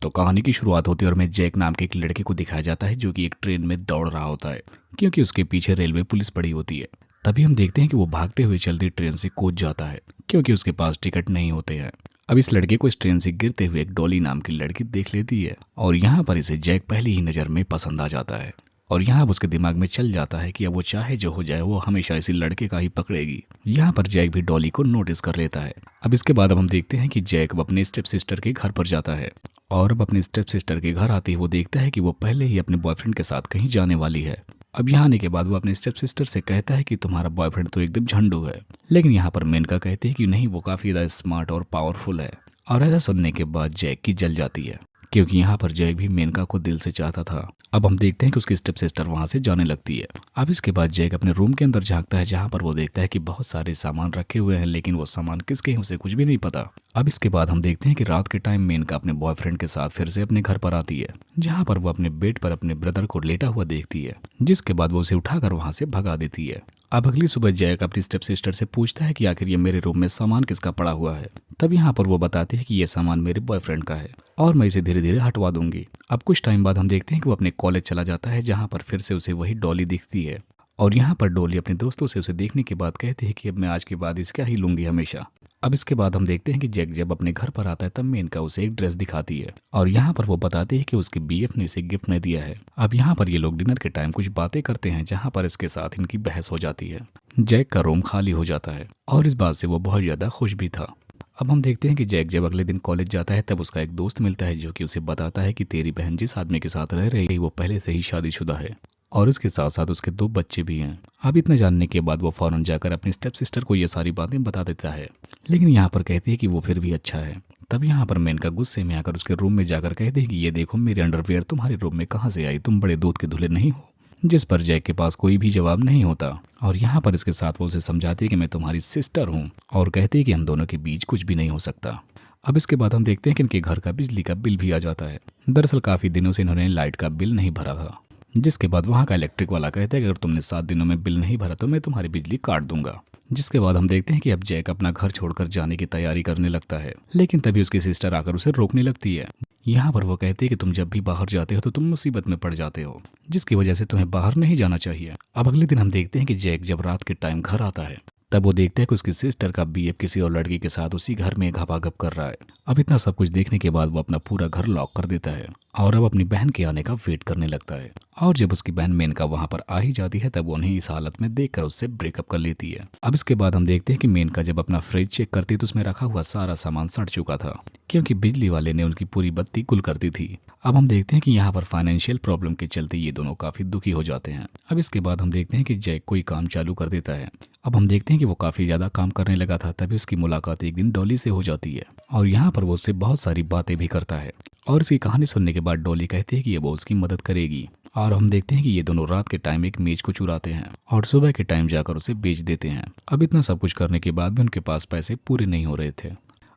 तो कहानी की शुरुआत होती है और हमें जैक नाम के एक लड़के को दिखाया जाता है जो कि एक ट्रेन में दौड़ रहा होता है क्योंकि उसके पीछे रेलवे पुलिस पड़ी होती है। तभी हम देखते हैं कि वो भागते हुए चलती ट्रेन से कूद जाता है क्योंकि उसके पास टिकट नहीं होते हैं। अब इस लड़के को इस ट्रेन से गिरते हुए एक डॉली नाम की लड़की देख लेती है और यहाँ पर इसे जैक पहली ही नज़र में पसंद आ जाता है और यहाँ अब उसके दिमाग में चल जाता है कि अब वो चाहे जो हो जाए वो हमेशा इसी लड़के का ही पकड़ेगी। यहाँ पर जैक भी डॉली को नोटिस कर लेता है। अब इसके बाद अब हम देखते हैं कि जैक अब अपने स्टेप सिस्टर के घर पर जाता है और अब अपनी स्टेप सिस्टर के घर आते ही वो देखता है कि वो पहले ही अपने बॉयफ्रेंड के साथ कहीं जाने वाली है। अब यहाँ आने के बाद वो अपने स्टेप सिस्टर से कहता है कि तुम्हारा बॉयफ्रेंड तो एकदम झंडू है, लेकिन यहाँ पर मेनका कहती है कि नहीं, वो काफ़ी ज़्यादा स्मार्ट और पावरफुल है। और ऐसा सुनने के बाद जैक की जल जाती है क्योंकि यहाँ पर जैक भी मेनका को दिल से चाहता था। अब हम देखते हैं कि उसकी स्टेप सिस्टर वहाँ से जाने लगती है। अब इसके बाद जैक अपने रूम के अंदर झांकता है जहाँ पर वो देखता है कि बहुत सारे सामान रखे हुए हैं, लेकिन वो सामान किसके हैं उसे कुछ भी नहीं पता। अब इसके बाद हम देखते हैं कि रात के टाइम मेनका अपने बॉयफ्रेंड के साथ फिर से अपने घर पर आती है जहाँ पर वो अपने बेड पर अपने ब्रदर को लेटा हुआ देखती है, जिसके बाद वो उसे उठाकर वहाँ से भगा देती है। अब अगली सुबह जैक अपनी स्टेप सिस्टर से पूछता है कि आखिर ये मेरे रूम में सामान किसका पड़ा हुआ है। तब यहाँ पर वो बताती है कि ये सामान मेरे बॉयफ्रेंड का है और मैं इसे धीरे धीरे हटवा दूंगी। अब कुछ टाइम बाद हम देखते हैं कि वो अपने कॉलेज चला जाता है जहाँ पर फिर से उसे वही डॉली दिखती है और यहाँ पर डॉली अपने दोस्तों से उसे देखने के बाद कहती है कि अब मैं आज के बाद इसका ही लूंगी हमेशा। अब इसके बाद हम देखते हैं कि जैक जब अपने घर पर आता है तब मेनका उसे एक ड्रेस दिखाती है और यहाँ पर वो बताती है कि उसके बीएफ ने इसे गिफ्ट में दिया है। अब यहाँ पर ये लोग डिनर के टाइम कुछ बातें करते हैं जहाँ पर इसके साथ इनकी बहस हो जाती है। जैक का रूम खाली हो जाता है और इस बात से वो बहुत ज्यादा खुश भी था। अब हम देखते हैं कि जैक जब अगले दिन कॉलेज जाता है तब उसका एक दोस्त मिलता है जो कि उसे बताता है कि तेरी बहन जिस आदमी के साथ रह रही है वो पहले से ही शादीशुदा है और इसके साथ साथ उसके 2 बच्चे भी हैं। अब इतना जानने के बाद वो फौरन जाकर अपनी स्टेप सिस्टर को ये सारी बातें बता देता है, लेकिन यहाँ पर कहती है कि वो फिर भी अच्छा है। तब यहाँ पर मेनका गुस्से में आकर उसके रूम में जाकर कहती है कि ये देखो, मेरे अंडरवियर तुम्हारे रूम में कहाँ से आई, तुम बड़े दूध के धुले नहीं हो। जिस पर जैक के पास कोई भी जवाब नहीं होता और यहाँ पर इसके साथ वो उसे समझाती है कि मैं तुम्हारी सिस्टर हूँ और कहती है कि हम दोनों के बीच कुछ भी नहीं हो सकता। अब इसके बाद हम देखते हैं कि इनके घर का बिजली का बिल भी आ जाता है। दरअसल काफी दिनों से इन्होंने लाइट का बिल नहीं भरा था, जिसके बाद वहाँ का इलेक्ट्रिक वाला कहता है कि अगर तुमने 7 दिनों में बिल नहीं भरा तो मैं तुम्हारी बिजली काट दूंगा। जिसके बाद हम देखते हैं कि अब जैक अपना घर छोड़कर जाने की तैयारी करने लगता है, लेकिन तभी उसकी सिस्टर आकर उसे रोकने लगती है। यहाँ पर वो कहती है कि तुम जब भी बाहर जाते हो तो तुम मुसीबत में पड़ जाते हो, जिसकी वजह से तुम्हें बाहर नहीं जाना चाहिए। अब अगले दिन हम देखते हैं कि जैक जब रात के टाइम घर आता है तब वो देखता है कि उसकी सिस्टर का बीएफ किसी और लड़की के साथ उसी घर में घपाघप कर रहा है। अब इतना सब कुछ देखने के बाद वो अपना पूरा घर लॉक कर देता है और अब अपनी बहन के आने का वेट करने लगता है। और जब उसकी बहन मेनका वहां पर आ ही जाती है तब वो उन्हें इस हालत में देखकर उससे ब्रेकअप कर लेती है। अब इसके बाद हम देखते हैं कि मेनका जब अपना फ्रिज चेक करती तो उसमें रखा हुआ सारा सामान सड़ चुका था क्योंकि बिजली वाले ने उनकी पूरी बत्ती गुल कर दी थी। अब हम देखते हैं कि यहाँ पर फाइनेंशियल प्रॉब्लम के चलते ये दोनों काफी दुखी हो जाते हैं। अब इसके बाद हम देखते हैं कि जैक कोई काम चालू कर देता है। अब हम देखते हैं कि वो काफी ज्यादा काम करने लगा था, तभी उसकी मुलाकात एक दिन डॉली से हो जाती है और यहाँ पर वो उससे बहुत सारी बातें भी करता है और इसकी कहानी सुनने के बाद डॉली कहती है कि ये वो उसकी मदद करेगी। और हम देखते हैं कि ये दोनों रात के टाइम एक मेज को चुराते हैं और सुबह के टाइम जाकर उसे बेच देते हैं। अब इतना सब कुछ करने के बाद भी उनके पास पैसे पूरे नहीं हो रहे थे।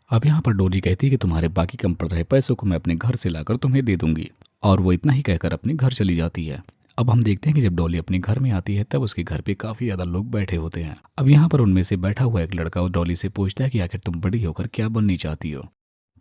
अब यहाँ पर डॉली कहती है कि तुम्हारे बाकी कम पड़ रहे पैसों को मैं अपने घर से लाकर तुम्हें दे दूंगी और वो इतना ही कहकर अपने घर चली जाती है। अब हम देखते हैं कि जब डॉली अपने घर में आती है तब उसके घर पे काफी ज्यादा लोग बैठे होते हैं। अब यहाँ पर उनमें से बैठा हुआ एक लड़का डॉली से पूछता है कि आखिर तुम बड़ी होकर क्या बननी चाहती हो।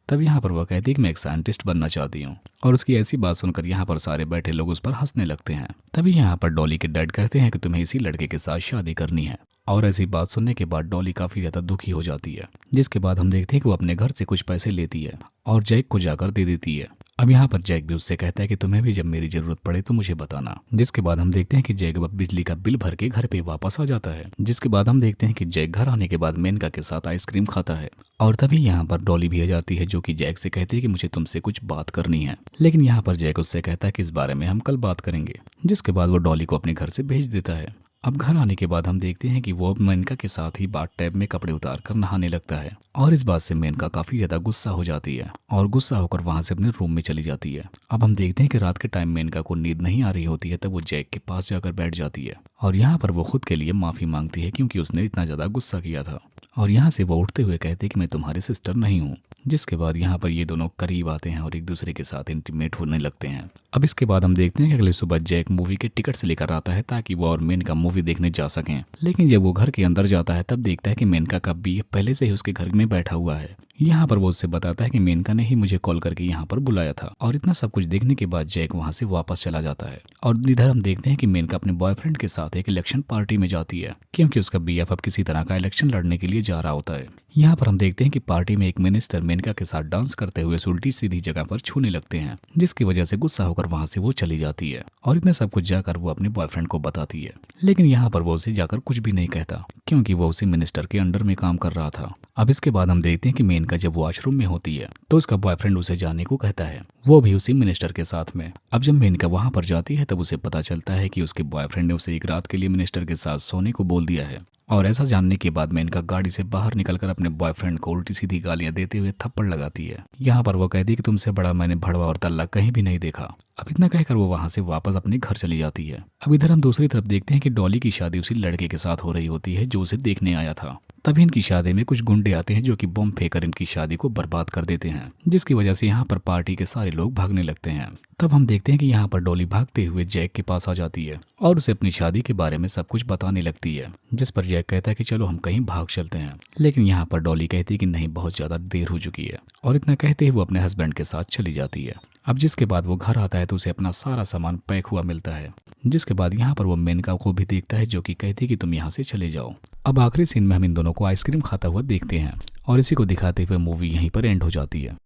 तब यहाँ पर वह कहती है कि मैं एक साइंटिस्ट बनना चाहती हूँ और उसकी ऐसी बात सुनकर यहाँ पर सारे बैठे लोग उस पर हंसने लगते हैं। तभी यहाँ पर डॉली के डैड कहते हैं कि तुम्हें इसी लड़के के साथ शादी करनी है और ऐसी बात सुनने के बाद डॉली काफी ज्यादा दुखी हो जाती है। जिसके बाद हम देखते हैं कि वो अपने घर से कुछ पैसे लेती है और जैक को जाकर दे देती है। अब यहाँ पर जैक भी उससे कहता है कि तुम्हें भी जब मेरी जरूरत पड़े तो मुझे बताना। जिसके बाद हम देखते हैं कि जैक अब बिजली का बिल भर के घर पे वापस आ जाता है। जिसके बाद हम देखते हैं कि जैक घर आने के बाद मेनका के साथ आइसक्रीम खाता है और तभी यहाँ पर डॉली भी आ जाती है जो कि जैक से कहती है कि मुझे तुमसे कुछ बात करनी है, लेकिन यहाँ पर जैक उससे कहता है कि इस बारे में हम कल बात करेंगे। जिसके बाद वो डॉली को अपने घर से भेज देता है। अब घर आने के बाद हम देखते हैं कि वो अब मेनका के साथ ही बाथ टैब में कपड़े उतार कर नहाने लगता है और इस बात से मेनका काफी ज्यादा गुस्सा हो जाती है और गुस्सा होकर वहां से अपने रूम में चली जाती है। अब हम देखते हैं कि रात के टाइम मेनका को नींद नहीं आ रही होती है तब वो जैक के पास जाकर बैठ जाती है और यहाँ पर वो खुद के लिए माफी मांगती है क्योंकि उसने इतना ज्यादा गुस्सा किया था और यहाँ से वो उठते हुए कहते हैं कि मैं तुम्हारी सिस्टर नहीं हूँ। जिसके बाद यहाँ पर ये दोनों करीब आते हैं और एक दूसरे के साथ इंटीमेट होने लगते हैं। अब इसके बाद हम देखते हैं कि अगले सुबह जैक मूवी के टिकट्स लेकर आता है ताकि वो और मेनका मूवी देखने जा सकें, लेकिन जब वो घर के अंदर जाता है तब देखता है कि मेनका का बीएफ पहले से ही उसके घर में बैठा हुआ है। यहाँ पर वो उससे बताता है कि मेनका ने ही मुझे कॉल करके यहाँ पर बुलाया था। और इतना सब कुछ देखने के बाद जैक वहाँ से वापस चला जाता है। और इधर हम देखते हैं कि मेनका अपने बॉयफ्रेंड के साथ एक इलेक्शन पार्टी में जाती है, क्योंकि उसका बीएफ अब किसी तरह का इलेक्शन लड़ने के लिए जा रहा होता है। यहाँ पर हम देखते हैं कि पार्टी में एक मिनिस्टर मेनका के साथ डांस करते हुए उल्टी सीधी जगह पर छूने लगते हैं, जिसकी वजह से गुस्सा होकर वहाँ से वो चली जाती है। और इतना सब कुछ जाकर वो अपने बॉयफ्रेंड को बताती है, लेकिन यहाँ पर वो उसे जाकर कुछ भी नहीं कहता, क्योंकि वो उसी मिनिस्टर के अंडर में काम कर रहा था। अब इसके बाद हम देखते हैं कि मेनका जब वॉशरूम में होती है तो उसका बॉयफ्रेंड उसे जाने को कहता है, वो भी उसी मिनिस्टर के साथ में। अब जब मेनका वहां पर जाती है तब उसे पता चलता है कि उसके बॉयफ्रेंड ने उसे एक रात के लिए मिनिस्टर के साथ सोने को बोल दिया है। और ऐसा जानने के बाद मेनका गाड़ी से बाहर निकलकर अपने बॉयफ्रेंड को उल्टी सीधी गालियां देते हुए थप्पड़ लगाती है। यहाँ पर वो कहती है कि तुमसे बड़ा मैंने भड़वा और तल्ला कहीं भी नहीं देखा। अब इतना कहकर वो वहां से वापस अपने घर चली जाती है। अब इधर हम दूसरी तरफ देखते हैं कि डॉली की शादी उसी लड़के के साथ हो रही होती है जो उसे देखने आया था। तभी इनकी शादी में कुछ गुंडे आते हैं जो कि बम फेंककर इनकी शादी को बर्बाद कर देते हैं, जिसकी वजह से यहाँ पर पार्टी के सारे लोग भागने लगते हैं। तब हम देखते हैं कि यहाँ पर डॉली भागते हुए जैक के पास आ जाती है और उसे अपनी शादी के बारे में सब कुछ बताने लगती है, जिस पर जैक कहता है कि चलो हम कहीं भाग चलते हैं। लेकिन यहाँ पर डॉली कहती है कि नहीं, बहुत ज्यादा देर हो चुकी है। और इतना कहते ही वो अपने हस्बैंड के साथ चली जाती है। अब जिसके बाद वो घर आता है तो उसे अपना सारा सामान पैक हुआ मिलता है, जिसके बाद यहाँ पर वो मेनका को भी देखता है जो कि कहती है कि तुम यहाँ से चले जाओ। अब आखिरी सीन में हम इन दोनों को आइसक्रीम खाता हुआ देखते हैं और इसी को दिखाते हुए मूवी यहीं पर एंड हो जाती है।